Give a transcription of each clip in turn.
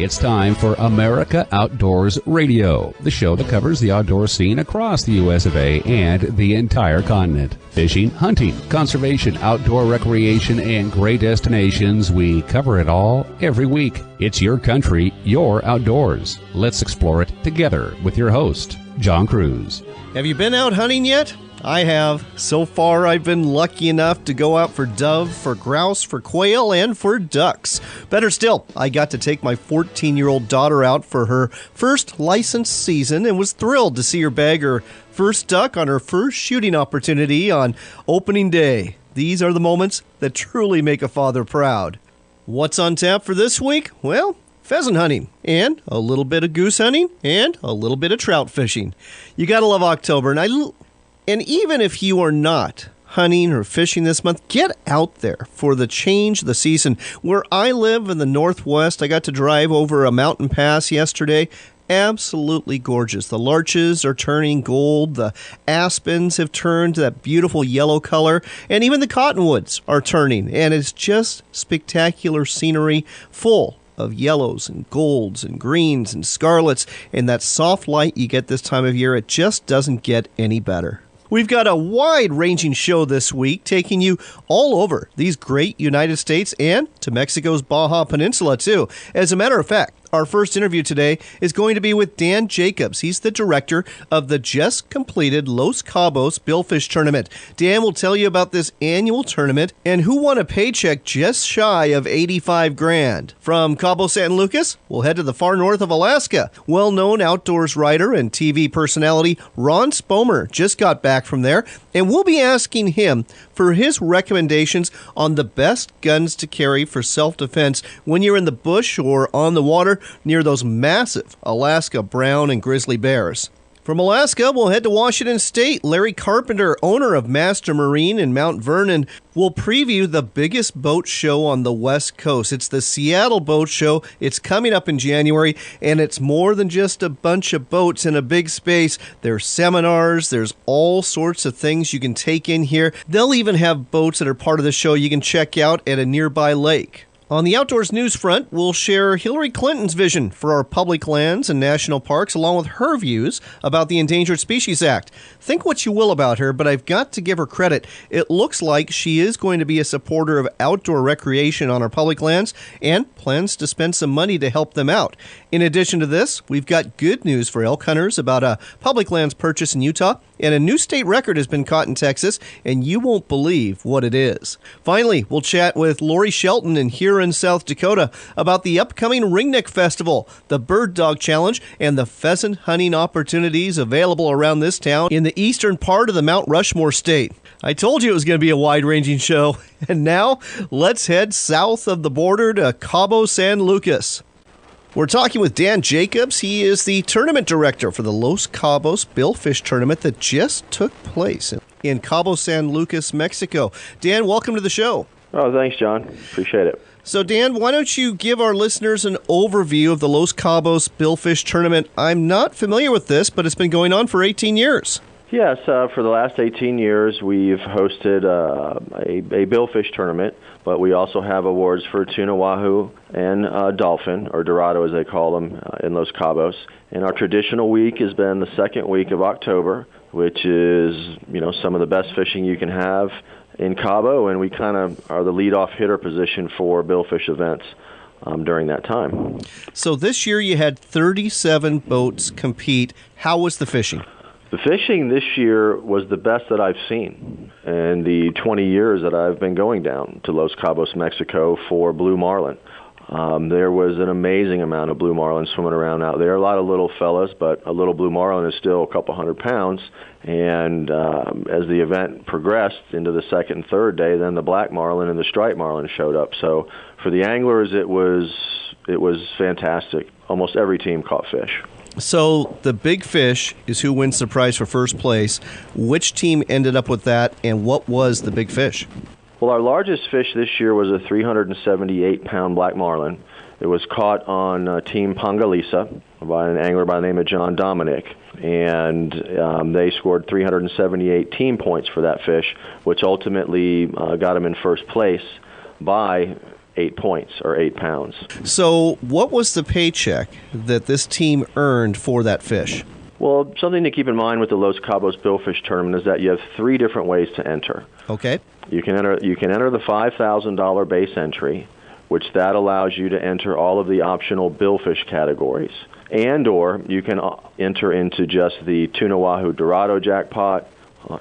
It's time for America Outdoors Radio, the show that covers the outdoor scene across the U.S. of A. and the entire continent. Fishing, hunting, conservation, outdoor recreation, and great destinations. We cover it all every week. It's your country, your outdoors. Let's explore it together with your host, John Cruz. Have you been out hunting yet? I have. So far, I've been lucky enough to go out for dove, for grouse, for quail, and for ducks. Better still, I got to take my 14-year-old daughter out for her first licensed season and was thrilled to see her bag her first duck on her first shooting opportunity on opening day. These are the moments that truly make a father proud. What's on tap for this week? Well, pheasant hunting, and a little bit of goose hunting, and a little bit of trout fishing. You gotta love October, and even if you are not hunting or fishing this month, get out there for the change of the season. Where I live in the Northwest, I got to drive over a mountain pass yesterday. Absolutely gorgeous. The larches are turning gold. The aspens have turned that beautiful yellow color. And even the cottonwoods are turning. And it's just spectacular scenery full of yellows and golds and greens and scarlets. And that soft light you get this time of year, it just doesn't get any better. We've got a wide-ranging show this week, taking you all over these great United States and to Mexico's Baja Peninsula, too. As a matter of fact, our first interview today is going to be with Dan Jacobs. He's the director of the just-completed Los Cabos Billfish Tournament. Dan will tell you about this annual tournament and who won a paycheck just shy of $85,000. From Cabo San Lucas, we'll head to the far north of Alaska. Well-known outdoors writer and TV personality Ron Spomer just got back from there, and we'll be asking him for his recommendations on the best guns to carry for self-defense when you're in the bush or on the water near those massive Alaska brown and grizzly bears. From Alaska, we'll head to Washington State. Larry Carpenter, owner of Master Marine in Mount Vernon, will preview the biggest boat show on the West Coast. It's the Seattle Boat Show. It's coming up in January, and it's more than just a bunch of boats in a big space. There's seminars. There's all sorts of things you can take in here. They'll even have boats that are part of the show you can check out at a nearby lake. On the outdoors news front, we'll share Hillary Clinton's vision for our public lands and national parks, along with her views about the Endangered Species Act. Think what you will about her, but I've got to give her credit. It looks like she is going to be a supporter of outdoor recreation on our public lands and plans to spend some money to help them out. In addition to this, we've got good news for elk hunters about a public lands purchase in Utah, and a new state record has been caught in Texas, and you won't believe what it is. Finally, we'll chat with Lori Shelton in Huron, South Dakota about the upcoming Ringneck Festival, the Bird Dog Challenge, and the pheasant hunting opportunities available around this town in the eastern part of the Mount Rushmore state. I told you it was going to be a wide-ranging show. And now, let's head south of the border to Cabo San Lucas. We're talking with Dan Jacobs. He is the tournament director for the Los Cabos Billfish Tournament that just took place in Cabo San Lucas, Mexico. Dan, welcome to the show. Oh, thanks, John. Appreciate it. So, Dan, why don't you give our listeners an overview of the Los Cabos Billfish Tournament? I'm not familiar with this, but it's been going on for 18 years. Yes, for the last 18 years, we've hosted a billfish tournament, but we also have awards for tuna, wahoo, and dolphin, or dorado as they call them, in Los Cabos. And our traditional week has been the second week of October, which is, some of the best fishing you can have in Cabo, and we kind of are the leadoff hitter position for billfish events during that time. So this year you had 37 boats compete. How was the fishing? The fishing this year was the best that I've seen in the 20 years that I've been going down to Los Cabos, Mexico for blue marlin. There was an amazing amount of blue marlin swimming around out there. A lot of little fellas, but a little blue marlin is still a couple hundred pounds. And as the event progressed into the second and third day, then the black marlin and the striped marlin showed up. So for the anglers, it was fantastic. Almost every team caught fish. So the big fish is who wins the prize for first place. Which team ended up with that, and what was the big fish? Well, our largest fish this year was a 378-pound black marlin. It was caught on Team Pangalisa by an angler by the name of John Dominic, and they scored 378 team points for that fish, which ultimately got him in first place by 8 points or 8 pounds. So what was the paycheck that this team earned for that fish? Well, something to keep in mind with the Los Cabos Billfish Tournament is that you have 3 different ways to enter. Okay. You can enter the $5,000 base entry, which that allows you to enter all of the optional billfish categories. And or you can enter into just the Tuna Wahoo Dorado jackpot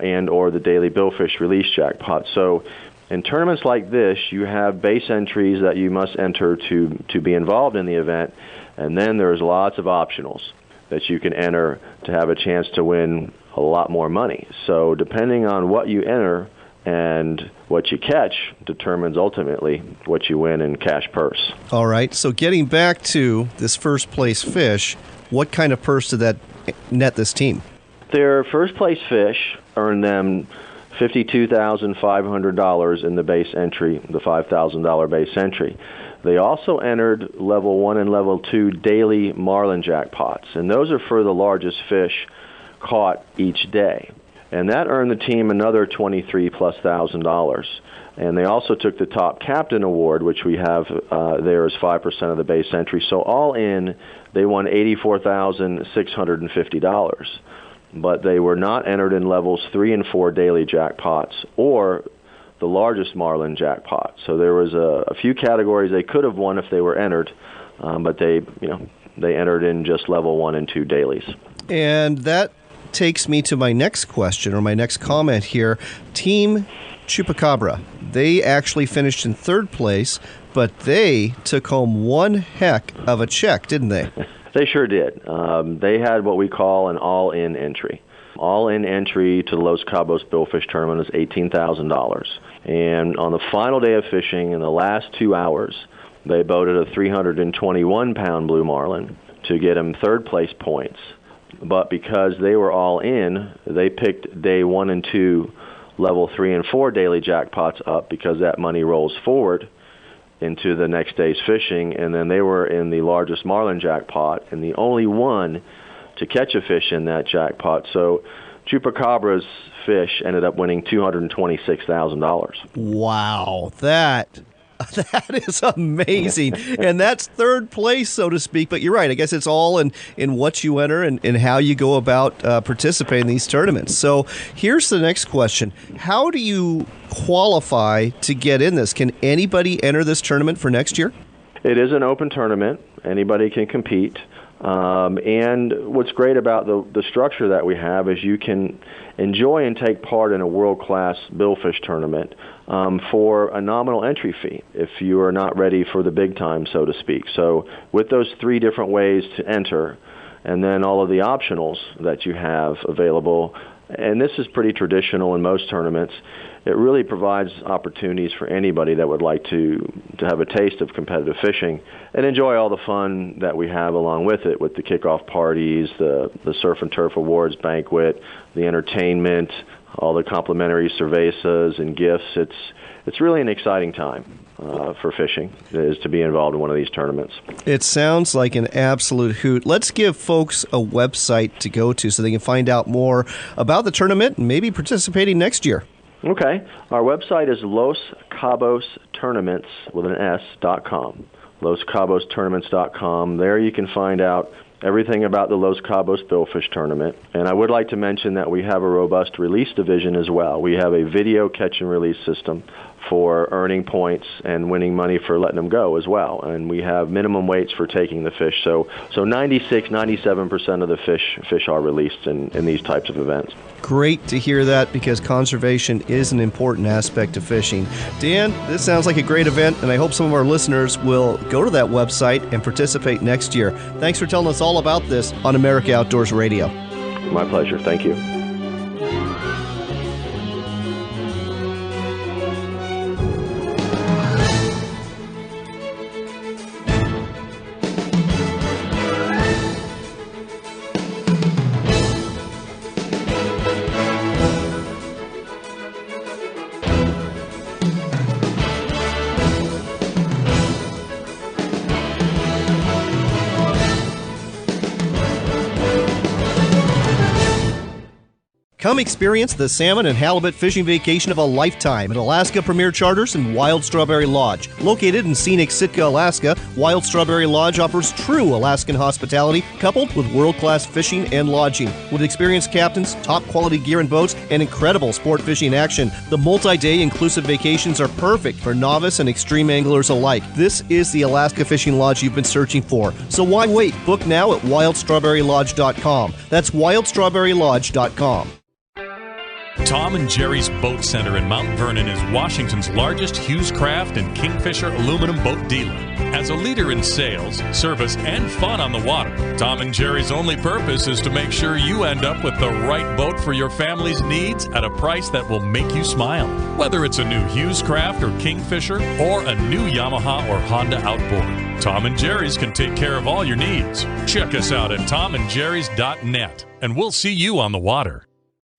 and or the Daily Billfish Release jackpot. So in tournaments like this, you have base entries that you must enter to be involved in the event, and then there's lots of optionals that you can enter to have a chance to win a lot more money. So depending on what you enter and what you catch determines ultimately what you win in cash purse. All right. So getting back to this first place fish, what kind of purse did that net this team? Their first place fish earned them $52,500 in the base entry, the $5,000 base entry. They also entered level 1 and level 2 daily marlin jackpots, and those are for the largest fish caught each day. And that earned the team another $23,000+. And they also took the top captain award, which we have there as 5% of the base entry. So all in, they won $84,650. But they were not entered in levels 3 and 4 daily jackpots or the largest marlin jackpot. So there was a few categories they could have won if they were entered, but they entered in just level 1 and 2 dailies. And that takes me to my next question, or my next comment here. Team Chupacabra, they actually finished in 3rd place, but they took home one heck of a check, didn't they? They sure did. They had what we call an all-in entry. All-in entry to the Los Cabos Billfish Tournament is $18,000. And on the final day of fishing, in the last 2 hours, they boated a 321-pound blue marlin to get them 3rd place points. But because they were all in, they picked day 1 and 2, level 3 and 4 daily jackpots up because that money rolls forward into the next day's fishing, and then they were in the largest marlin jackpot and the only one to catch a fish in that jackpot. So Chupacabra's fish ended up winning $226,000. Wow, that is amazing. And that's 3rd place, so to speak. But you're right. I guess it's all in what you enter and how you go about participating in these tournaments. So here's the next question. How do you qualify to get in this? Can anybody enter this tournament for next year? It is an open tournament. Anybody can compete. And what's great about the structure that we have is you can enjoy and take part in a world-class billfish tournament for a nominal entry fee if you are not ready for the big time, so to speak. So with those 3 different ways to enter, and then all of the optionals that you have available, and this is pretty traditional in most tournaments, it really provides opportunities for anybody that would like to have a taste of competitive fishing and enjoy all the fun that we have along with it, with the kickoff parties, the Surf and Turf Awards banquet, the entertainment, all the complimentary cervezas and gifts. It's really an exciting time for fishing, is to be involved in one of these tournaments. It sounds like an absolute hoot. Let's give folks a website to go to so they can find out more about the tournament and maybe participating next year. Okay. Our website is LosCabosTournaments.com. LosCabosTournaments.com. There you can find out everything about the Los Cabos Billfish Tournament. And I would like to mention that we have a robust release division as well. We have a video catch and release system for earning points and winning money for letting them go as well. And we have minimum weights for taking the fish. So 97% of the fish are released in these types of events. Great to hear that, because conservation is an important aspect of fishing. Dan, this sounds like a great event, and I hope some of our listeners will go to that website and participate next year. Thanks for telling us all about this on America Outdoors Radio. My pleasure. Thank you. Come experience the salmon and halibut fishing vacation of a lifetime at Alaska Premier Charters and Wild Strawberry Lodge. Located in scenic Sitka, Alaska, Wild Strawberry Lodge offers true Alaskan hospitality coupled with world-class fishing and lodging. With experienced captains, top-quality gear and boats, and incredible sport fishing action, the multi-day inclusive vacations are perfect for novice and extreme anglers alike. This is the Alaska Fishing Lodge you've been searching for. So why wait? Book now at wildstrawberrylodge.com. That's wildstrawberrylodge.com. Tom and Jerry's Boat Center in Mount Vernon is Washington's largest Hughes Craft and Kingfisher aluminum boat dealer. As a leader in sales, service, and fun on the water, Tom and Jerry's only purpose is to make sure you end up with the right boat for your family's needs at a price that will make you smile. Whether it's a new Hughes Craft or Kingfisher or a new Yamaha or Honda outboard, Tom and Jerry's can take care of all your needs. Check us out at tomandjerrys.net, and we'll see you on the water.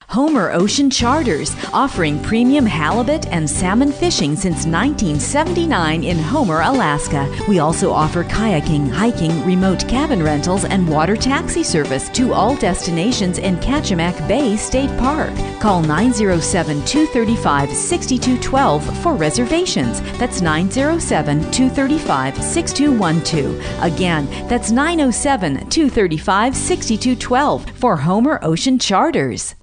Homer Ocean Charters, offering premium halibut and salmon fishing since 1979 in Homer, Alaska. We also offer kayaking, hiking, remote cabin rentals, and water taxi service to all destinations in Kachemak Bay State Park. Call 907-235-6212 for reservations. That's 907-235-6212. Again, that's 907-235-6212 for Homer Ocean Charters.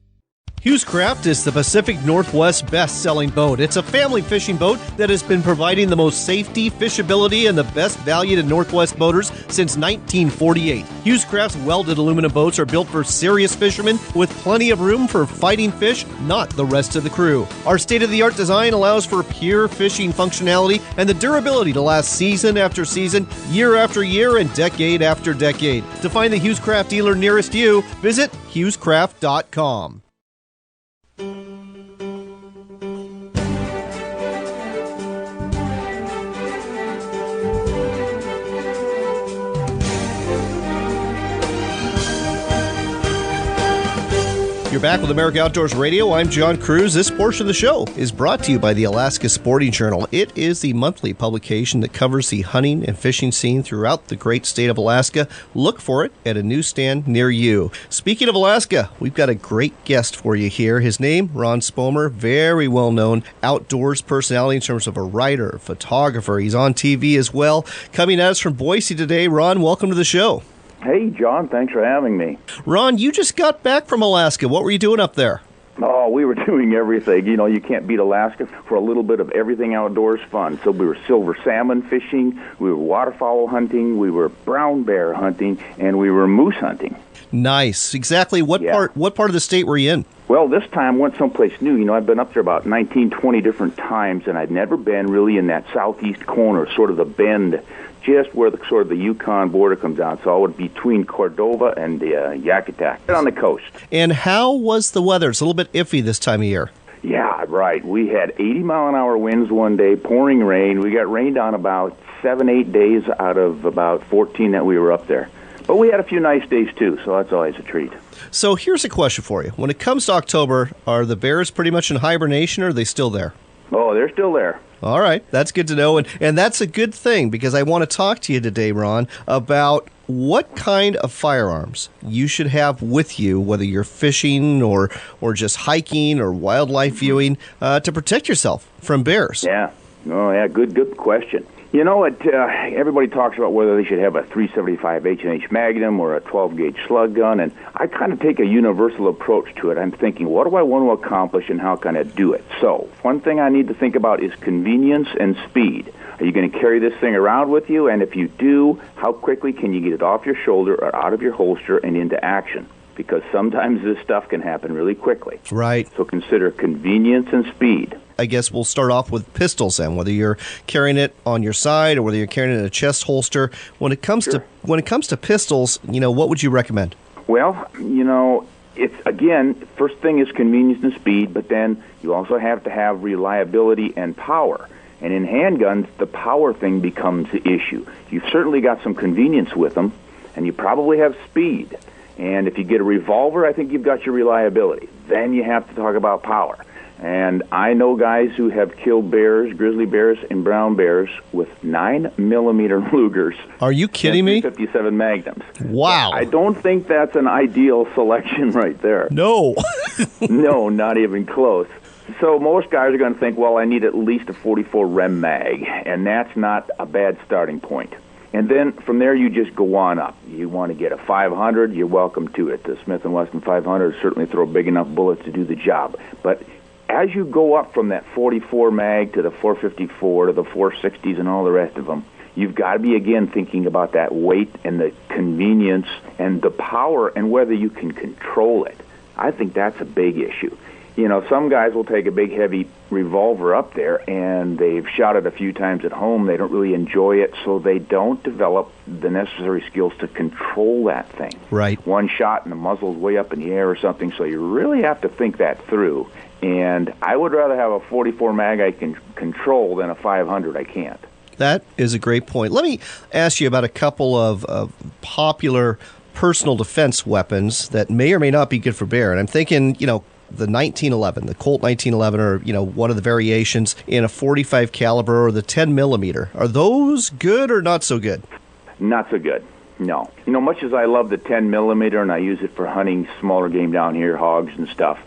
Hughes Craft is the Pacific Northwest best-selling boat. It's a family fishing boat that has been providing the most safety, fishability, and the best value to Northwest boaters since 1948. Hughes Craft's welded aluminum boats are built for serious fishermen with plenty of room for fighting fish, not the rest of the crew. Our state-of-the-art design allows for pure fishing functionality and the durability to last season after season, year after year, and decade after decade. To find the Hughes Craft dealer nearest you, visit hughescraft.com. You're back with America Outdoors Radio. I'm John Cruz. This portion of the show is brought to you by the Alaska Sporting Journal. It is the monthly publication that covers the hunting and fishing scene throughout the great state of Alaska. Look for it at a newsstand near you. Speaking of Alaska, we've got a great guest for you here. His name, Ron Spomer, very well-known outdoors personality in terms of a writer, photographer. He's on TV as well. Coming at us from Boise today. Ron, welcome to the show. Hey, John, thanks for having me. Ron, you just got back from Alaska. What were you doing up there? Oh, we were doing everything. You know, you can't beat Alaska for a little bit of everything outdoors fun. So we were silver salmon fishing, we were waterfowl hunting, we were brown bear hunting, and we were moose hunting. Nice. Exactly. What part of the state were you in? Well, this time I went someplace new. You know, I've been up there about 19, 20 different times, and I'd never been really in that southeast corner, sort of the bend, just where the Yukon border comes down. So I would be between Cordova and Yakutat, on the coast. And how was the weather? It's a little bit iffy this time of year. Yeah, right. We had 80-mile-an-hour winds one day, pouring rain. We got rained on about 7-8 days out of about 14 that we were up there. But we had a few nice days, too, so that's always a treat. So here's a question for you. When it comes to October, are the bears pretty much in hibernation, or are they still there? Oh, they're still there. All right. That's good to know. And that's a good thing, because I want to talk to you today, Ron, about what kind of firearms you should have with you, whether you're fishing or just hiking or wildlife viewing, to protect yourself from bears. Yeah. Oh, yeah. Good question. You know what? Everybody talks about whether they should have a 375 H&H Magnum or a 12-gauge slug gun, and I kind of take a universal approach to it. I'm thinking, what do I want to accomplish, and how can I do it? So, one thing I need to think about is convenience and speed. Are you going to carry this thing around with you? And if you do, how quickly can you get it off your shoulder or out of your holster and into action? Because sometimes this stuff can happen really quickly. Right. So consider convenience and speed. I guess we'll start off with pistols then, whether you're carrying it on your side or whether you're carrying it in a chest holster. When it comes to pistols, you know, what would you recommend? Well, you know, it's, again, first thing is convenience and speed, but then you also have to have reliability and power. And in handguns, the power thing becomes the issue. You've certainly got some convenience with them, and you probably have speed. And if you get a revolver, I think you've got your reliability. Then you have to talk about power. And I know guys who have killed bears, grizzly bears, and brown bears with 9mm Lugers. Are you kidding me? 57 Magnums. Wow. I don't think that's an ideal selection right there. No. No, not even close. So most guys are going to think, well, I need at least a 44 Rem mag, and that's not a bad starting point. And then from there, you just go on up. You want to get a 500, you're welcome to it. The Smith & Wesson 500 certainly throw big enough bullets to do the job. But as you go up from that 44 mag to the 454 to the 460s and all the rest of them, you've got to be, again, thinking about that weight and the convenience and the power and whether you can control it. I think that's a big issue. You know, some guys will take a big, heavy revolver up there, and they've shot it a few times at home. They don't really enjoy it, so they don't develop the necessary skills to control that thing. Right. One shot and the muzzle's way up in the air or something, so you really have to think that through. And I would rather have a 44 mag I can control than a 500 I can't. That is a great point. Let me ask you about a couple of popular personal defense weapons that may or may not be good for bear. And I'm thinking, the 1911, the Colt 1911, or, one of the variations in a 45 caliber or the 10 millimeter. Are those good or not so good? Not so good. No. Much as I love the 10 millimeter and I use it for hunting smaller game down here, hogs and stuff,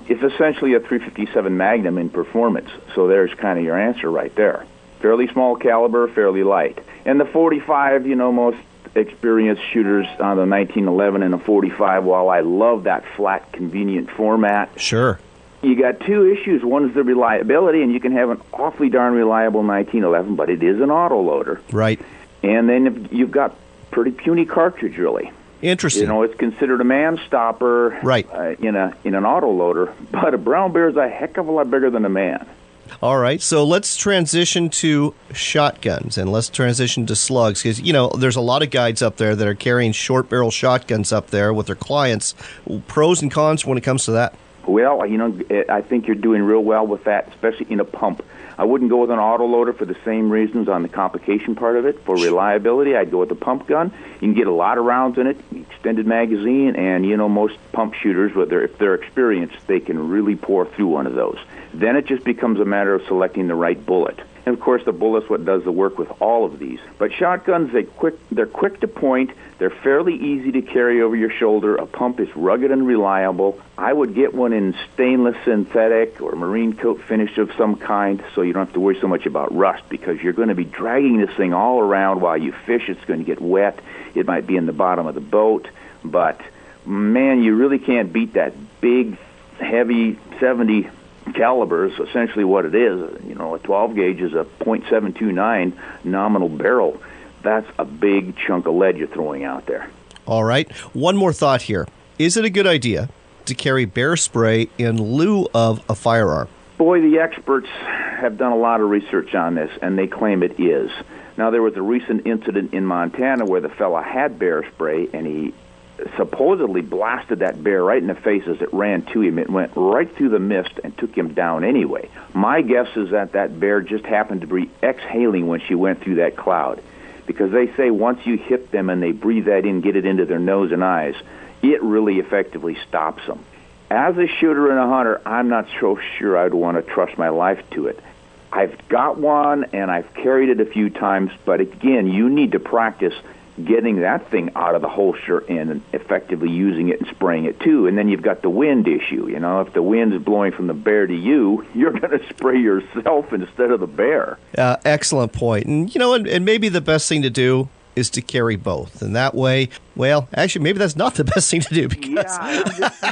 it's essentially a 357 Magnum in performance. So there's kind of your answer right there. Fairly small caliber, fairly light. And the 45, most experienced shooters on the 1911 and a 45, while I love that flat, convenient format. Sure. You got two issues. One is the reliability, and you can have an awfully darn reliable 1911, but it is an autoloader. Right. And then you've got pretty puny cartridge, really. Interesting. It's considered a man stopper, right, in an autoloader, but a brown bear is a heck of a lot bigger than a man. All right, so let's transition to shotguns, and let's transition to slugs, because, there's a lot of guides up there that are carrying short-barrel shotguns up there with their clients. Pros and cons when it comes to that? Well, I think you're doing real well with that, especially in a pump. I wouldn't go with an autoloader for the same reasons on the complication part of it. For reliability, I'd go with a pump gun. You can get a lot of rounds in it, extended magazine, and, most pump shooters, if they're experienced, they can really pour through one of those. Then it just becomes a matter of selecting the right bullet. And, of course, the bullet's what does the work with all of these. But shotguns, they're quick to point. They're fairly easy to carry over your shoulder. A pump is rugged and reliable. I would get one in stainless synthetic or marine coat finish of some kind, so you don't have to worry so much about rust, because you're going to be dragging this thing all around while you fish. It's going to get wet. It might be in the bottom of the boat. But, man, you really can't beat that big, heavy 70 calibers, essentially what it is. A 12 gauge is a .729 nominal barrel. That's a big chunk of lead you're throwing out there. All right. One more thought here. Is it a good idea to carry bear spray in lieu of a firearm? Boy, the experts have done a lot of research on this, and they claim it is. Now, there was a recent incident in Montana where the fella had bear spray, and he supposedly blasted that bear right in the face as it ran to him. It went right through the mist and took him down anyway. My guess is that bear just happened to be exhaling when she went through that cloud, because they say once you hit them and they breathe that in, get it into their nose and eyes, it really effectively stops them. As a shooter and a hunter, I'm not so sure I'd want to trust my life to it. I've got one, and I've carried it a few times, but again, you need to practice getting that thing out of the holster and effectively using it and spraying it too. And then you've got the wind issue. If the wind is blowing from the bear to you, you're going to spray yourself instead of the bear. Excellent point. And, and maybe the best thing to do is to carry both. And that way, well, actually, maybe that's not the best thing to do, because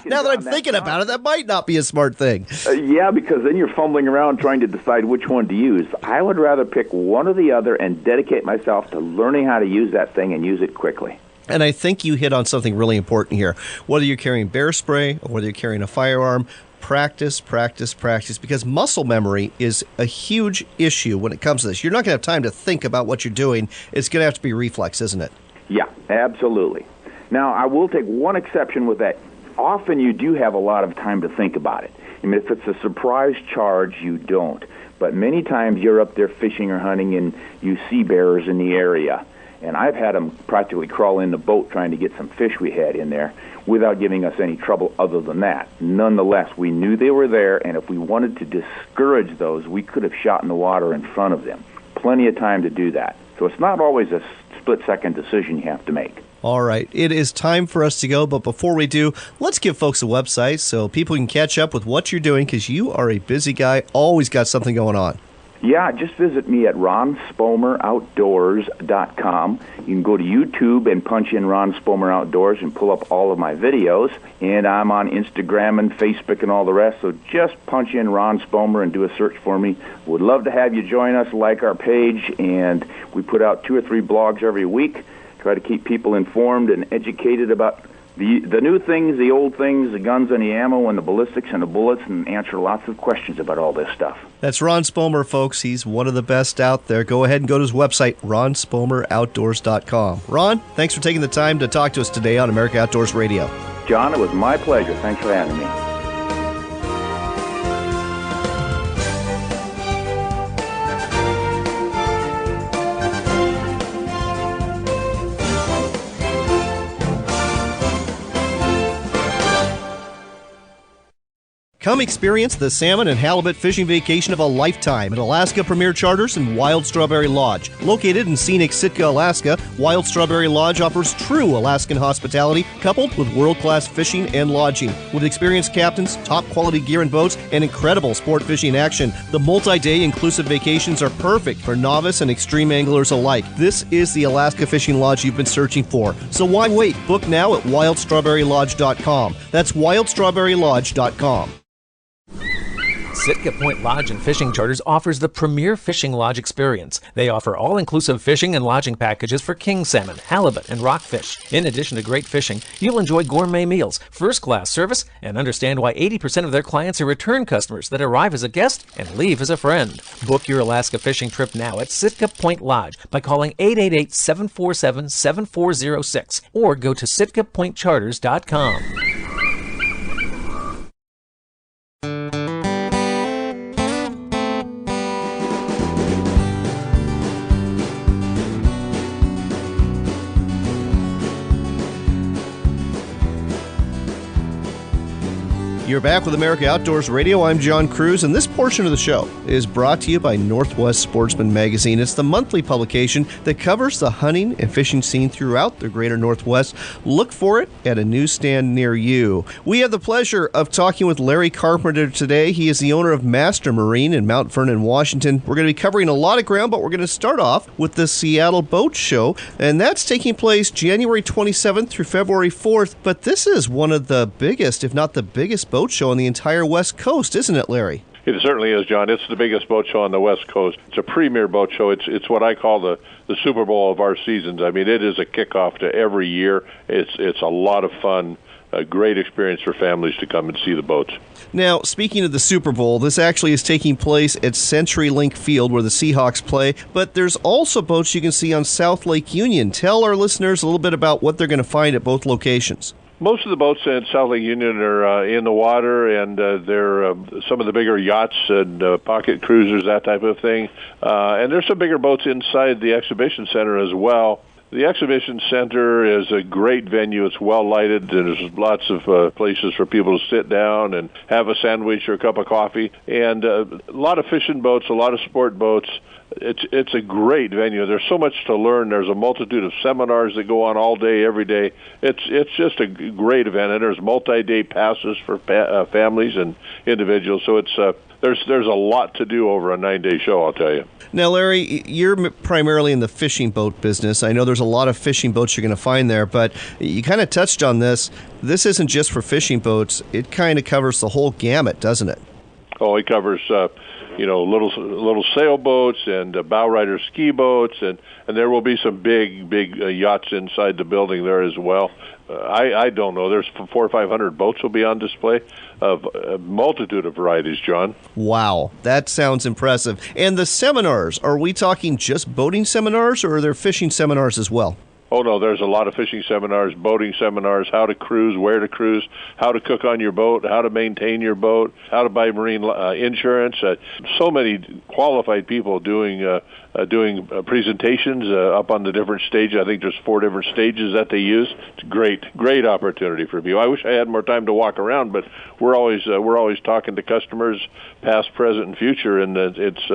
now that I'm thinking about it, that might not be a smart thing. Yeah, because then you're fumbling around trying to decide which one to use. I would rather pick one or the other and dedicate myself to learning how to use that thing and use it quickly. And I think you hit on something really important here. Whether you're carrying bear spray or whether you're carrying a firearm, practice, because muscle memory is a huge issue when it comes to this. You're not going to have time to think about what you're doing. It's going to have to be reflex, isn't it? Yeah, absolutely. Now, I will take one exception with that. Often you do have a lot of time to think about it. If it's a surprise charge, you don't. But many times you're up there fishing or hunting and you see bears in the area. And I've had them practically crawl in the boat trying to get some fish we had in there without giving us any trouble other than that. Nonetheless, we knew they were there, and if we wanted to discourage those, we could have shot in the water in front of them. Plenty of time to do that. So it's not always a split-second decision you have to make. All right, it is time for us to go, but before we do, let's give folks a website so people can catch up with what you're doing, because you are a busy guy, always got something going on. Yeah, just visit me at ronspomeroutdoors.com. You can go to YouTube and punch in Ron Spomer Outdoors and pull up all of my videos. And I'm on Instagram and Facebook and all the rest, so just punch in Ron Spomer and do a search for me. Would love to have you join us, like our page, and we put out 2 or 3 blogs every week. Try to keep people informed and educated about the new things, the old things, the guns and the ammo and the ballistics and the bullets, and answer lots of questions about all this stuff. That's Ron Spomer, folks. He's one of the best out there. Go ahead and go to his website, ronspomeroutdoors.com. Ron, thanks for taking the time to talk to us today on America Outdoors Radio. John, it was my pleasure. Thanks for having me. Come experience the salmon and halibut fishing vacation of a lifetime at Alaska Premier Charters and Wild Strawberry Lodge. Located in scenic Sitka, Alaska, Wild Strawberry Lodge offers true Alaskan hospitality coupled with world-class fishing and lodging. With experienced captains, top-quality gear and boats, and incredible sport fishing action, the multi-day inclusive vacations are perfect for novice and extreme anglers alike. This is the Alaska Fishing Lodge you've been searching for. So why wait? Book now at wildstrawberrylodge.com. That's wildstrawberrylodge.com. Sitka Point Lodge and Fishing Charters offers the premier fishing lodge experience. They offer all-inclusive fishing and lodging packages for king salmon, halibut, and rockfish. In addition to great fishing, you'll enjoy gourmet meals, first-class service, and understand why 80% of their clients are return customers that arrive as a guest and leave as a friend. Book your Alaska fishing trip now at Sitka Point Lodge by calling 888-747-7406 or go to sitkapointcharters.com. You're back with America Outdoors Radio. I'm John Cruz, and this portion of the show is brought to you by Northwest Sportsman Magazine. It's the monthly publication that covers the hunting and fishing scene throughout the greater Northwest. Look for it at a newsstand near you. We have the pleasure of talking with Larry Carpenter today. He is the owner of Master Marine in Mount Vernon, Washington. We're going to be covering a lot of ground, but we're going to start off with the Seattle Boat Show, and that's taking place January 27th through February 4th. But this is one of the biggest, if not the biggest, boat show on the entire West Coast, isn't it, Larry? It certainly is, John. It's the biggest boat show on the West Coast. It's a premier boat show. It's what I call the Super Bowl of our seasons. I mean, it is a kickoff to every year. It's a lot of fun, a great experience for families to come and see the boats. Now, speaking of the Super Bowl, this actually is taking place at CenturyLink Field where the Seahawks play, but there's also boats you can see on South Lake Union. Tell our listeners a little bit about what they're going to find at both locations. Most of the boats in South Lake Union are in the water, and they're some of the bigger yachts and pocket cruisers, that type of thing. And there's some bigger boats inside the exhibition center as well. The exhibition center is a great venue. It's well lighted. There's lots of places for people to sit down and have a sandwich or a cup of coffee. And a lot of fishing boats, a lot of sport boats. It's a great venue. There's so much to learn. There's a multitude of seminars that go on all day, every day. It's just a great event, and there's multi-day passes for families and individuals. So it's there's a lot to do over a 9-day show, I'll tell you. Now, Larry, you're primarily in the fishing boat business. I know there's a lot of fishing boats you're going to find there, but you kind of touched on this. This isn't just for fishing boats. It kind of covers the whole gamut, doesn't it? Oh, it covers little sailboats and bow rider ski boats, and there will be some big yachts inside the building there as well. I don't know. There's 400 or 500 boats will be on display of a multitude of varieties, John. Wow, that sounds impressive. And the seminars, are we talking just boating seminars, or are there fishing seminars as well? Oh, no, there's a lot of fishing seminars, boating seminars, how to cruise, where to cruise, how to cook on your boat, how to maintain your boat, how to buy marine insurance. So many qualified people doing presentations up on the different stages. I think there's 4 different stages that they use. It's a great opportunity for people. I wish I had more time to walk around, but we're always talking to customers, past, present, and future, and it's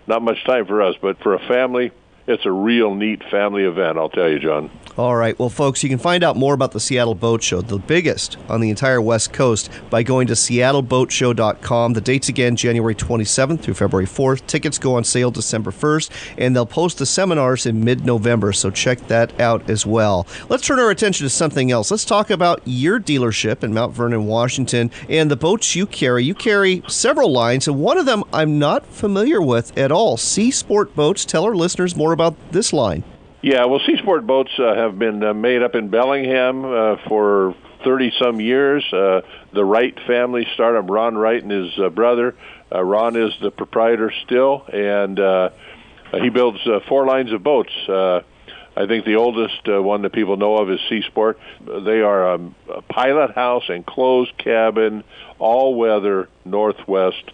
not much time for us. But for a family, it's a real neat family event, I'll tell you, John. All right. Well, folks, you can find out more about the Seattle Boat Show, the biggest on the entire West Coast, by going to seattleboatshow.com. The dates again, January 27th through February 4th. Tickets go on sale December 1st, and they'll post the seminars in mid-November, so check that out as well. Let's turn our attention to something else. Let's talk about your dealership in Mount Vernon, Washington, and the boats you carry. You carry several lines, and one of them I'm not familiar with at all. Sea Sport Boats. Tell our listeners more about this line. Yeah, well, Sea Sport boats have been made up in Bellingham for 30-some years. The Wright family started them, Ron Wright and his brother. Ron is the proprietor still, and he builds 4 lines of boats. I think the oldest one that people know of is Sea Sport. They are a pilot house, enclosed cabin, all-weather, Northwest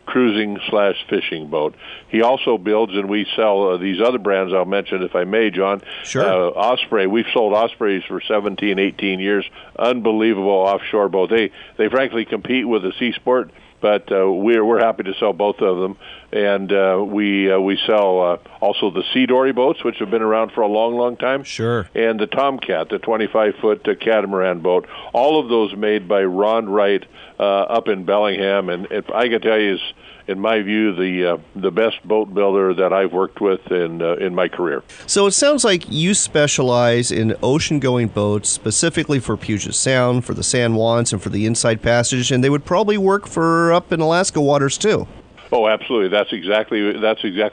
cruising/fishing boat. He also builds, and we sell these other brands I'll mention if I may, John. Sure. Osprey. We've sold Ospreys for 17, 18 years. Unbelievable offshore boat. They frankly compete with the Sea Sport, but we're happy to sell both of them. And we sell also the Sea Dory boats, which have been around for a long, long time. Sure. And the Tomcat, the 25-foot catamaran boat. All of those made by Ron Wright up in Bellingham. And I can tell you, is, in my view, the best boat builder that I've worked with in my career. So it sounds like you specialize in ocean-going boats, specifically for Puget Sound, for the San Juans, and for the Inside Passage, and they would probably work for up in Alaska waters too. Oh, absolutely. That's exactly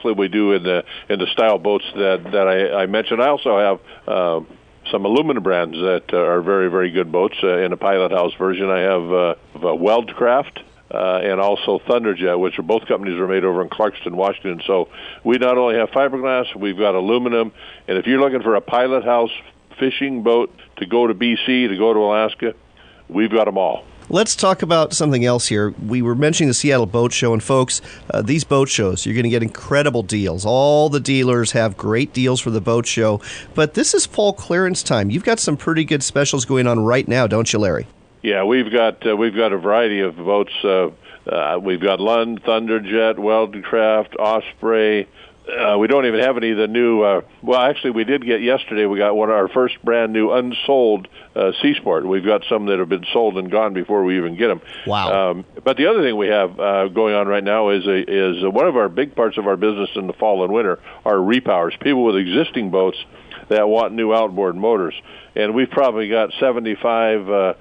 what we do in the style boats that I mentioned. I also have some aluminum brands that are very, very good boats. In a pilot house version, I have Weldcraft and also Thunderjet, which are both companies that are made over in Clarkston, Washington. So we not only have fiberglass, we've got aluminum. And if you're looking for a pilot house fishing boat to go to BC, to go to Alaska, we've got them all. Let's talk about something else here. We were mentioning the Seattle Boat Show, and folks, these boat shows, you're going to get incredible deals. All the dealers have great deals for the boat show, but this is fall clearance time. You've got some pretty good specials going on right now, don't you, Larry? Yeah, we've got a variety of boats. We've got Lund, Thunderjet, Weldcraft, Osprey. We don't even have any of the new. Well, actually, we did get yesterday. We got one of our first brand new unsold Sea Sport. We've got some that have been sold and gone before we even get them. Wow! But the other thing we have going on right now is one of our big parts of our business in the fall and winter are repowers. People with existing boats that want new outboard motors, and we've probably got 75.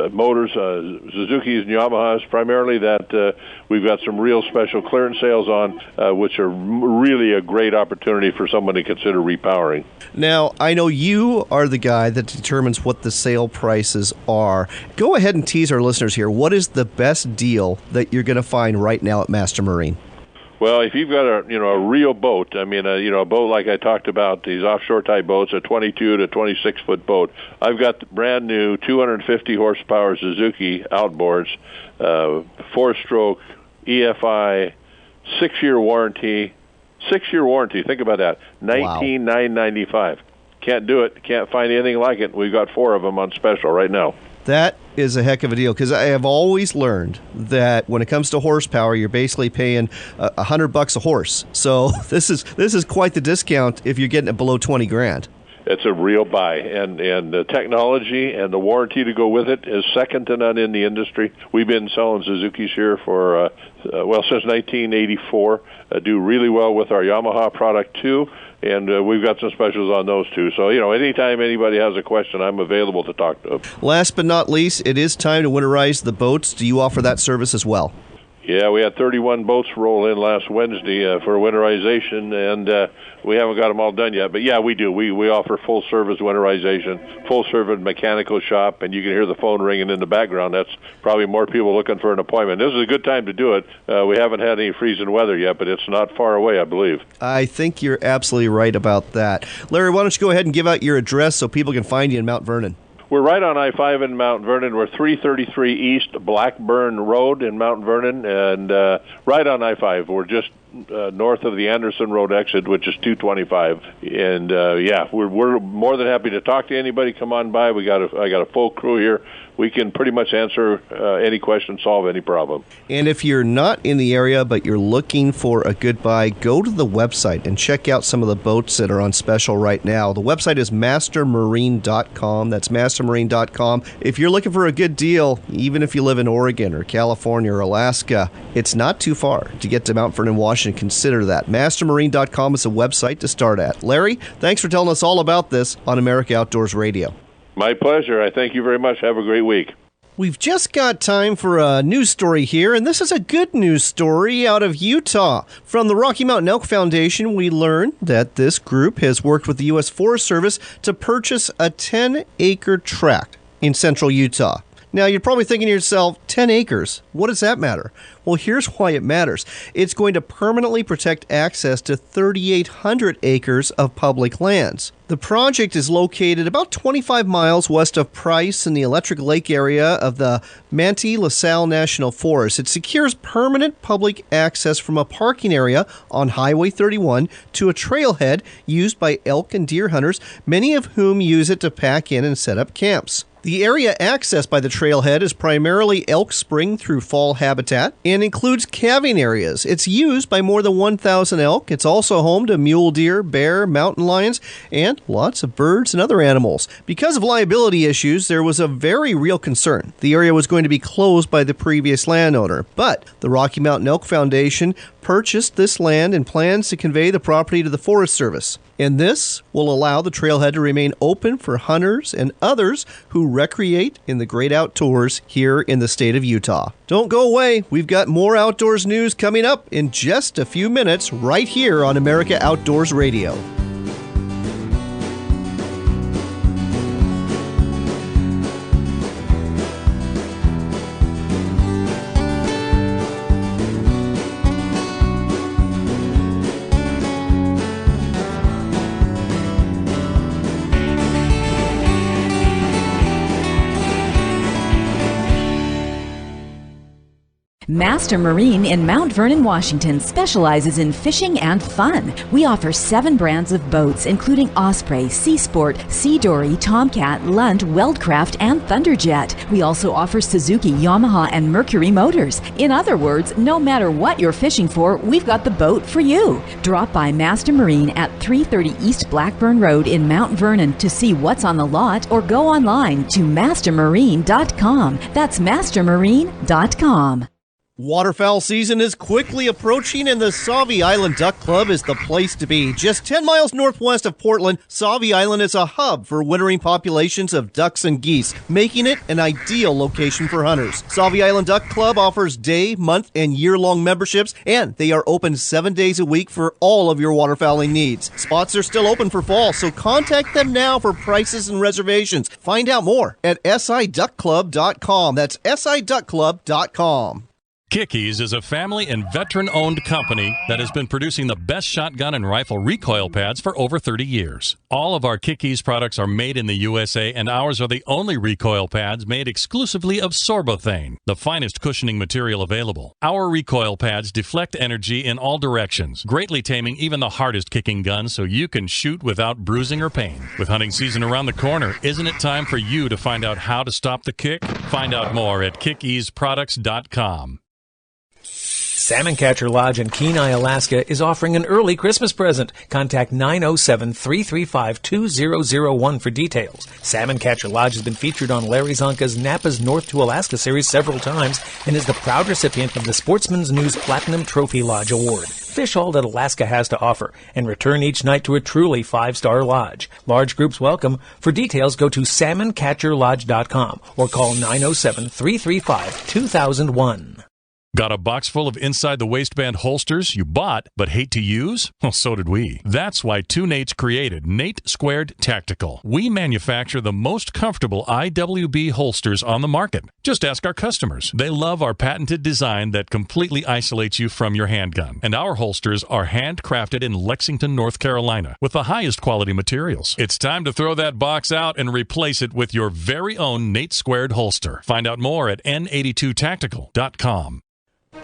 Motors, Suzuki's and Yamahas primarily, that we've got some real special clearance sales on, which are really a great opportunity for someone to consider repowering. Now, I know you are the guy that determines what the sale prices are. Go ahead and tease our listeners here. What is the best deal that you're going to find right now at Master Marine? Well, if you've got a real boat, I mean, a boat like I talked about, these offshore type boats, a 22 to 26 foot boat. I've got the brand new 250 horsepower Suzuki outboards, 4-stroke EFI, 6-year warranty. 6-year warranty. Think about that. $19,995. Can't do it. Can't find anything like it. We've got 4 of them on special right now. That is a heck of a deal, because I have always learned that when it comes to horsepower, you're basically paying $100 a horse. So this is quite the discount if you're getting it below $20,000. It's a real buy, and the technology and the warranty to go with it is second to none in the industry. We've been selling Suzuki's here for since 1984. Do really well with our Yamaha product too, and we've got some specials on those too. So anytime anybody has a question, I'm available to talk to them. Last but not least, it is time to winterize the boats. Do you offer that service as well? Yeah, we had 31 boats roll in last Wednesday for winterization, and we haven't got them all done yet. But yeah, we do. We offer full service winterization, full service mechanical shop, and you can hear the phone ringing in the background. That's probably more people looking for an appointment. This is a good time to do it. We haven't had any freezing weather yet, but it's not far away, I believe. I think you're absolutely right about that. Larry, why don't you go ahead and give out your address so people can find you in Mount Vernon? We're right on I-5 in Mount Vernon. We're 333 East Blackburn Road in Mount Vernon, and right on I-5. We're just north of the Anderson Road exit, which is 225. And we're more than happy to talk to anybody. Come on by. I got a full crew here. We can pretty much answer any question, solve any problem. And if you're not in the area but you're looking for a good buy, go to the website and check out some of the boats that are on special right now. The website is mastermarine.com. That's mastermarine.com. If you're looking for a good deal, even if you live in Oregon or California or Alaska, it's not too far to get to Mount Vernon, Washington. Consider that. Mastermarine.com is a website to start at. Larry, thanks for telling us all about this on America Outdoors Radio. My pleasure. I thank you very much. Have a great week. We've just got time for a news story here, and this is a good news story out of Utah. From the Rocky Mountain Elk Foundation, we learned that this group has worked with the U.S. Forest Service to purchase a 10-acre tract in central Utah. Now, you're probably thinking to yourself, 10 acres, what does that matter? Well, here's why it matters. It's going to permanently protect access to 3,800 acres of public lands. The project is located about 25 miles west of Price in the Electric Lake area of the Manti La Salle National Forest. It secures permanent public access from a parking area on Highway 31 to a trailhead used by elk and deer hunters, many of whom use it to pack in and set up camps. The area accessed by the trailhead is primarily elk spring through fall habitat and includes calving areas. It's used by more than 1,000 elk. It's also home to mule deer, bear, mountain lions, and lots of birds and other animals. Because of liability issues, there was a very real concern. The area was going to be closed by the previous landowner, but the Rocky Mountain Elk Foundation purchased this land and plans to convey the property to the Forest Service. And this will allow the trailhead to remain open for hunters and others who recreate in the great outdoors here in the state of Utah. Don't go away. We've got more outdoors news coming up in just a few minutes right here on America Outdoors Radio. Master Marine in Mount Vernon, Washington specializes in fishing and fun. We offer 7 brands of boats, including Osprey, Sea Sport, Sea Dory, Tomcat, Lunt, Weldcraft, and Thunderjet. We also offer Suzuki, Yamaha, and Mercury motors. In other words, no matter what you're fishing for, we've got the boat for you. Drop by Master Marine at 330 East Blackburn Road in Mount Vernon to see what's on the lot, or go online to mastermarine.com. That's mastermarine.com. Waterfowl season is quickly approaching, and the Sauvie Island Duck Club is the place to be. Just 10 miles northwest of Portland, Sauvie Island is a hub for wintering populations of ducks and geese, making it an ideal location for hunters. Sauvie Island Duck Club offers day, month, and year-long memberships, and they are open 7 days a week for all of your waterfowling needs. Spots are still open for fall, so contact them now for prices and reservations. Find out more at siduckclub.com. That's siduckclub.com. Kickies is a family and veteran-owned company that has been producing the best shotgun and rifle recoil pads for over 30 years. All of our Kickies products are made in the USA, and ours are the only recoil pads made exclusively of sorbothane, the finest cushioning material available. Our recoil pads deflect energy in all directions, greatly taming even the hardest kicking guns so you can shoot without bruising or pain. With hunting season around the corner, isn't it time for you to find out how to stop the kick? Find out more at kickiesproducts.com. Salmon Catcher Lodge in Kenai, Alaska is offering an early Christmas present. Contact 907-335-2001 for details. Salmon Catcher Lodge has been featured on Larry Zonka's Napa's North to Alaska series several times and is the proud recipient of the Sportsman's News Platinum Trophy Lodge Award. Fish all that Alaska has to offer and return each night to a truly 5-star lodge. Large groups welcome. For details, go to salmoncatcherlodge.com or call 907-335-2001. Got a box full of inside the waistband holsters you bought but hate to use? Well, so did we. That's why two Nates created Nate Squared Tactical. We manufacture the most comfortable IWB holsters on the market. Just ask our customers. They love our patented design that completely isolates you from your handgun. And our holsters are handcrafted in Lexington, North Carolina, with the highest quality materials. It's time to throw that box out and replace it with your very own Nate Squared holster. Find out more at N82tactical.com.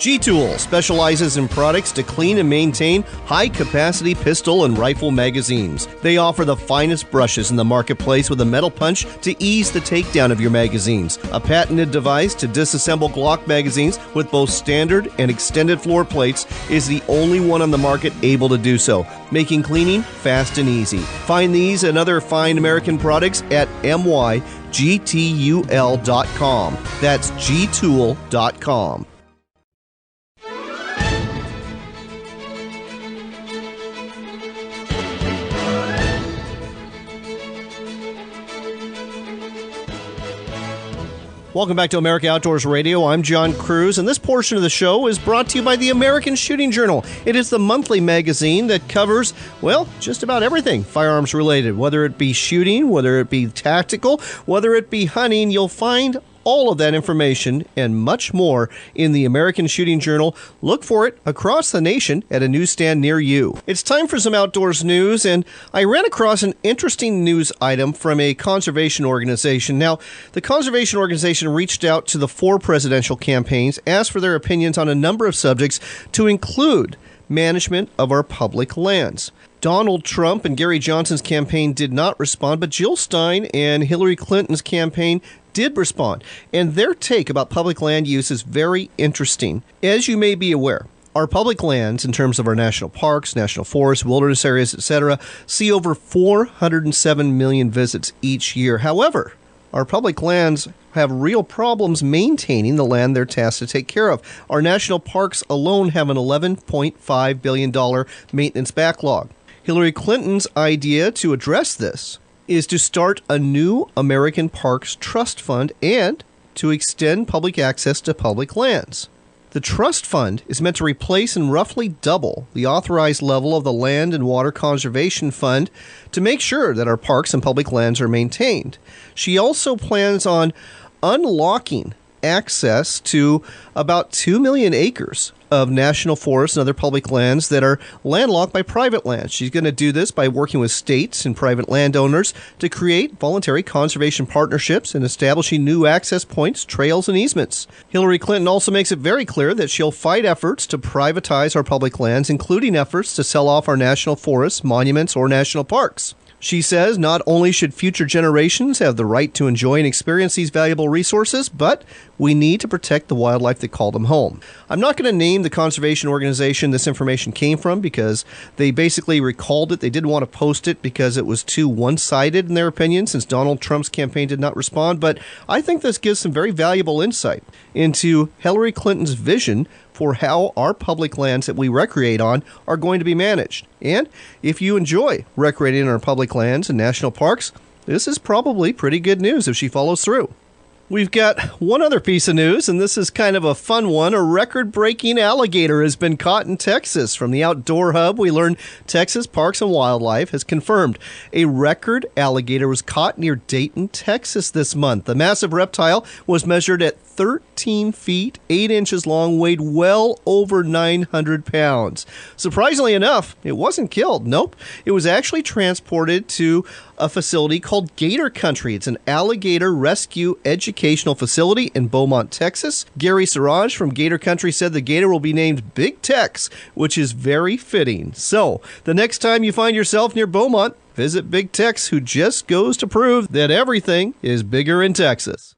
G-Tool specializes in products to clean and maintain high-capacity pistol and rifle magazines. They offer the finest brushes in the marketplace with a metal punch to ease the takedown of your magazines. A patented device to disassemble Glock magazines with both standard and extended floor plates is the only one on the market able to do so, making cleaning fast and easy. Find these and other fine American products at mygtul.com. That's gtool.com. Welcome back to America Outdoors Radio. I'm John Cruz, and this portion of the show is brought to you by the American Shooting Journal. It is the monthly magazine that covers, well, just about everything firearms related. Whether it be shooting, whether it be tactical, whether it be hunting, you'll find all of that information and much more in the American Shooting Journal. Look for it across the nation at a newsstand near you. It's time for some outdoors news, and I ran across an interesting news item from a conservation organization. Now, the conservation organization reached out to the 4 presidential campaigns, asked for their opinions on a number of subjects to include management of our public lands. Donald Trump and Gary Johnson's campaign did not respond, but Jill Stein and Hillary Clinton's campaign did respond, and their take about public land use is very interesting. As you may be aware, our public lands, in terms of our national parks, national forests, wilderness areas, etc., see over 407 million visits each year. However, our public lands have real problems maintaining the land they're tasked to take care of. Our national parks alone have an $11.5 billion maintenance backlog. Hillary Clinton's idea to address this is to start a new American Parks Trust Fund and to extend public access to public lands. The trust fund is meant to replace and roughly double the authorized level of the Land and Water Conservation Fund to make sure that our parks and public lands are maintained. She also plans on unlocking access to about 2 million acres of national forests and other public lands that are landlocked by private lands. She's going to do this by working with states and private landowners to create voluntary conservation partnerships and establishing new access points, trails, and easements. Hillary Clinton also makes it very clear that she'll fight efforts to privatize our public lands, including efforts to sell off our national forests, monuments, or national parks. She says not only should future generations have the right to enjoy and experience these valuable resources, but we need to protect the wildlife that call them home. I'm not going to name the conservation organization this information came from because they basically recalled it. They didn't want to post it because it was too one-sided in their opinion since Donald Trump's campaign did not respond. But I think this gives some very valuable insight into Hillary Clinton's vision for how our public lands that we recreate on are going to be managed. And if you enjoy recreating in our public lands and national parks, this is probably pretty good news if she follows through. We've got one other piece of news, and this is kind of a fun one. A record-breaking alligator has been caught in Texas. From the Outdoor Hub, we learned Texas Parks and Wildlife has confirmed a record alligator was caught near Dayton, Texas this month. The massive reptile was measured at 13 feet, 8 inches long, weighed well over 900 pounds. Surprisingly enough, it wasn't killed. Nope. It was actually transported to a facility called Gator Country. It's an alligator rescue educational facility in Beaumont, Texas. Gary Siraj from Gator Country said the gator will be named Big Tex, which is very fitting. So, the next time you find yourself near Beaumont, visit Big Tex, who just goes to prove that everything is bigger in Texas.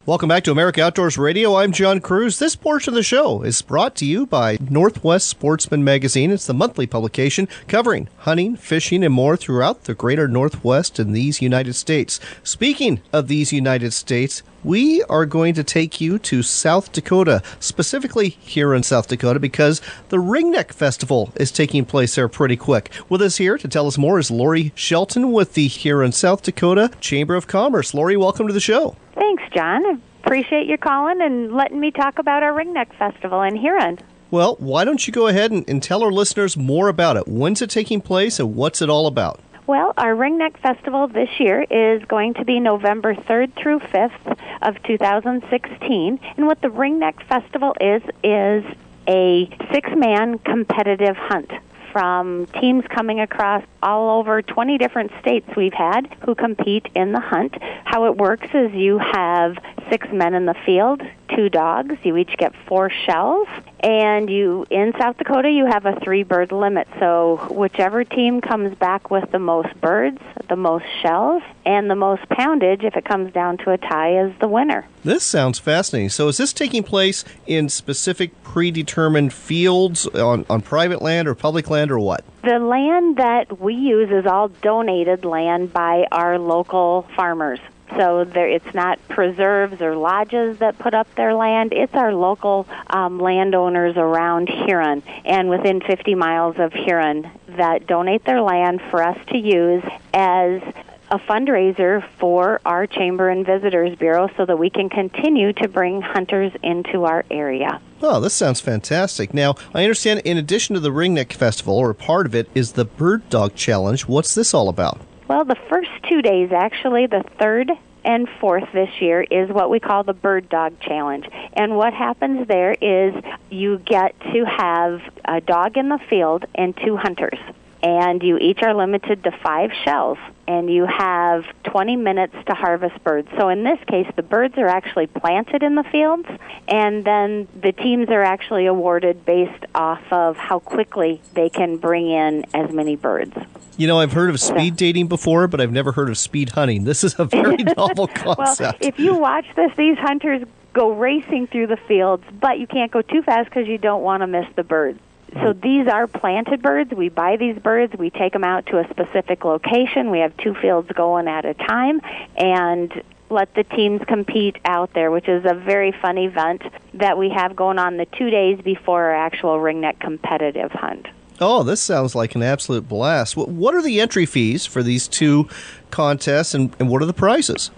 Welcome back to America Outdoors Radio. I'm John Cruz. This portion of the show is brought to you by Northwest Sportsman Magazine. It's the monthly publication covering hunting, fishing, and more throughout the greater Northwest and these United States. Speaking of these United States, we are going to take you to South Dakota, specifically here in South Dakota, because the Ringneck Festival is taking place there pretty quick. With us here to tell us more is Lori Shelton with the Huron, South Dakota Chamber of Commerce. Lori, welcome to the show. Thanks, John. I appreciate you calling and letting me talk about our Ringneck Festival in Huron. Well, why don't you go ahead and tell our listeners more about it? When's it taking place and what's it all about? Well, our Ringneck Festival this year is going to be November 3rd through 5th of 2016. And what the Ringneck Festival is a 6-man competitive hunt from teams coming across all over 20 different states we've had who compete in the hunt. How it works is you have 6 men in the field, 2 2 dogs. You each get 4 shells. And in South Dakota, you have a 3-bird limit. So whichever team comes back with the most birds, the most shells, and the most poundage, if it comes down to a tie, is the winner. This sounds fascinating. So is this taking place in specific predetermined fields on private land or public land or what? The land that we use is all donated land by our local farmers. So it's not preserves or lodges that put up their land. It's our local landowners around Huron and within 50 miles of Huron that donate their land for us to use as a fundraiser for our Chamber and Visitors Bureau so that we can continue to bring hunters into our area. Oh, this sounds fantastic. Now, I understand in addition to the Ringneck Festival, or part of it, is the Bird Dog Challenge. What's this all about? Well, the first 2 days, actually, the 3rd and 4th this year, is what we call the Bird Dog Challenge. And what happens there is you get to have a dog in the field and 2 hunters. And you each are limited to 5 shells, and you have 20 minutes to harvest birds. So in this case, the birds are actually planted in the fields, and then the teams are actually awarded based off of how quickly they can bring in as many birds. You know, I've heard of speed dating before, but I've never heard of speed hunting. This is a very novel concept. Well, if you watch this, these hunters go racing through the fields, but you can't go too fast because you don't want to miss the birds. So these are planted birds. We buy these birds. We take them out to a specific location. We have 2 fields going at a time and let the teams compete out there, which is a very fun event that we have going on the 2 days before our actual ringneck competitive hunt. Oh, this sounds like an absolute blast. What are the entry fees for these 2 contests, and what are the prizes?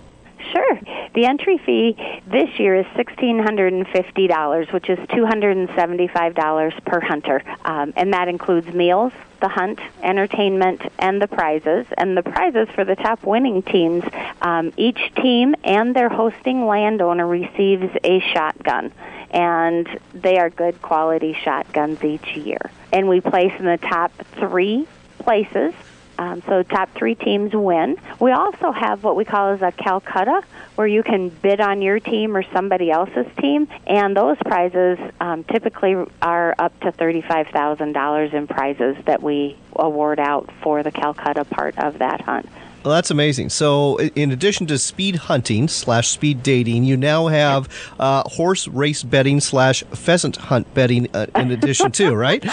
Sure. The entry fee this year is $1,650, which is $275 per hunter. And that includes meals, the hunt, entertainment, and the prizes. And the prizes for the top winning teams, each team and their hosting landowner receives a shotgun. And they are good quality shotguns each year. And we place in the top 3 places. So top 3 teams win. We also have what we call as a Calcutta, where you can bid on your team or somebody else's team, and those prizes typically are up to $35,000 in prizes that we award out for the Calcutta part of that hunt. Well, that's amazing. So in addition to speed hunting / speed dating, you now have horse race betting / pheasant hunt betting in addition too, right?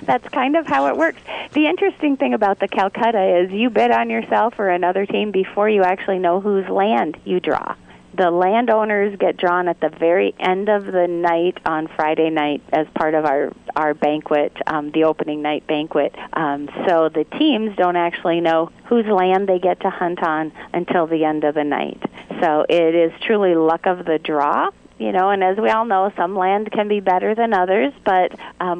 That's kind of how it works. The interesting thing about the Calcutta is you bid on yourself or another team before you actually know whose land you draw. The landowners get drawn at the very end of the night on Friday night as part of our banquet, the opening night banquet. So the teams don't actually know whose land they get to hunt on until the end of the night. So it is truly luck of the draw. You know, and as we all know, some land can be better than others, but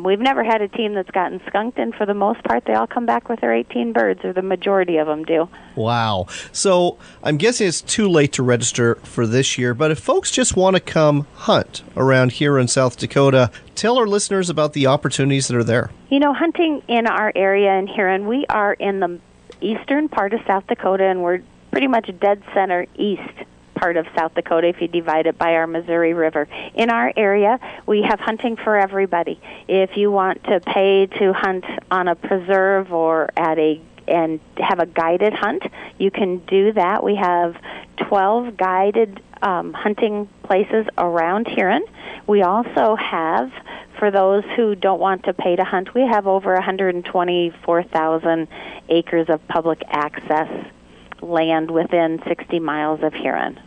we've never had a team that's gotten skunked, and for the most part, they all come back with their 18 birds, or the majority of them do. Wow. So I'm guessing it's too late to register for this year, but if folks just want to come hunt around here in South Dakota, tell our listeners about the opportunities that are there. You know, hunting in our area in Huron, we are in the eastern part of South Dakota, and we're pretty much dead center east part of South Dakota if you divide it by our Missouri River. In our area, we have hunting for everybody. If you want to pay to hunt on a preserve or and have a guided hunt, you can do that. We have 12 guided hunting places around Huron. We also have, for those who don't want to pay to hunt, we have over 124,000 acres of public access land within 60 miles of Huron.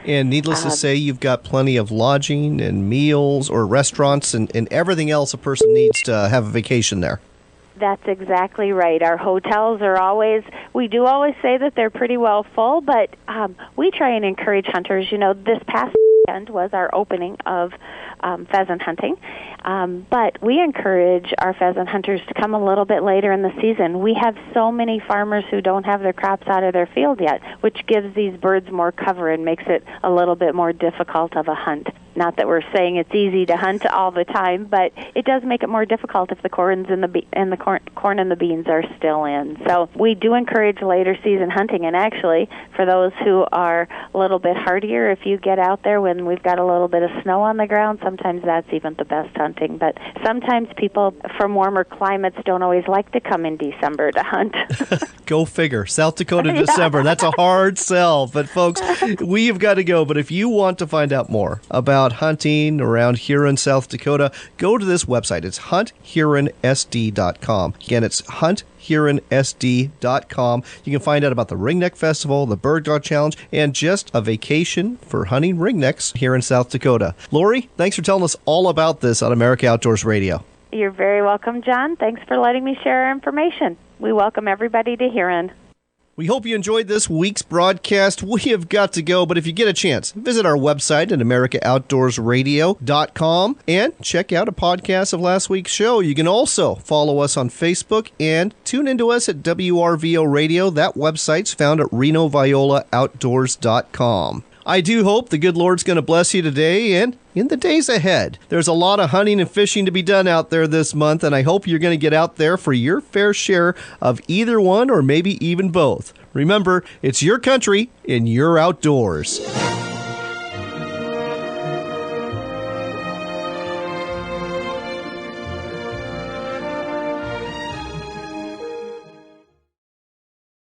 And needless to say, you've got plenty of lodging and meals or restaurants and everything else a person needs to have a vacation there. That's exactly right. Our hotels are we do always say that they're pretty well full, but we try and encourage hunters. You know, this past weekend was our opening of pheasant hunting. But we encourage our pheasant hunters to come a little bit later in the season. We have so many farmers who don't have their crops out of their field yet, which gives these birds more cover and makes it a little bit more difficult of a hunt. Not that we're saying it's easy to hunt all the time, but it does make it more difficult if the corn and the beans are still in. So we do encourage later season hunting, and actually, for those who are a little bit hardier, if you get out there when we've got a little bit of snow on the ground, sometimes that's even the best hunting. But sometimes people from warmer climates don't always like to come in December to hunt. Go figure. South Dakota, December. That's a hard sell. But folks, we've got to go. But if you want to find out more about hunting around here in South Dakota, go to this website. It's hunthuronsd.com. Again, it's hunthuronsd.com. You can find out about the Ringneck Festival, the Bird Dog Challenge, and just a vacation for hunting ringnecks here in South Dakota. Lori, thanks for telling us all about this on America Outdoors Radio. You're very welcome, John. Thanks for letting me share our information. We welcome everybody to Huron. We hope you enjoyed this week's broadcast. We have got to go, but if you get a chance, visit our website at AmericaOutdoorsRadio.com and check out a podcast of last week's show. You can also follow us on Facebook and tune into us at WRVO Radio. That website's found at RenoViolaOutdoors.com. I do hope the good Lord's going to bless you today and in the days ahead. There's a lot of hunting and fishing to be done out there this month, and I hope you're going to get out there for your fair share of either one or maybe even both. Remember, it's your country and your outdoors.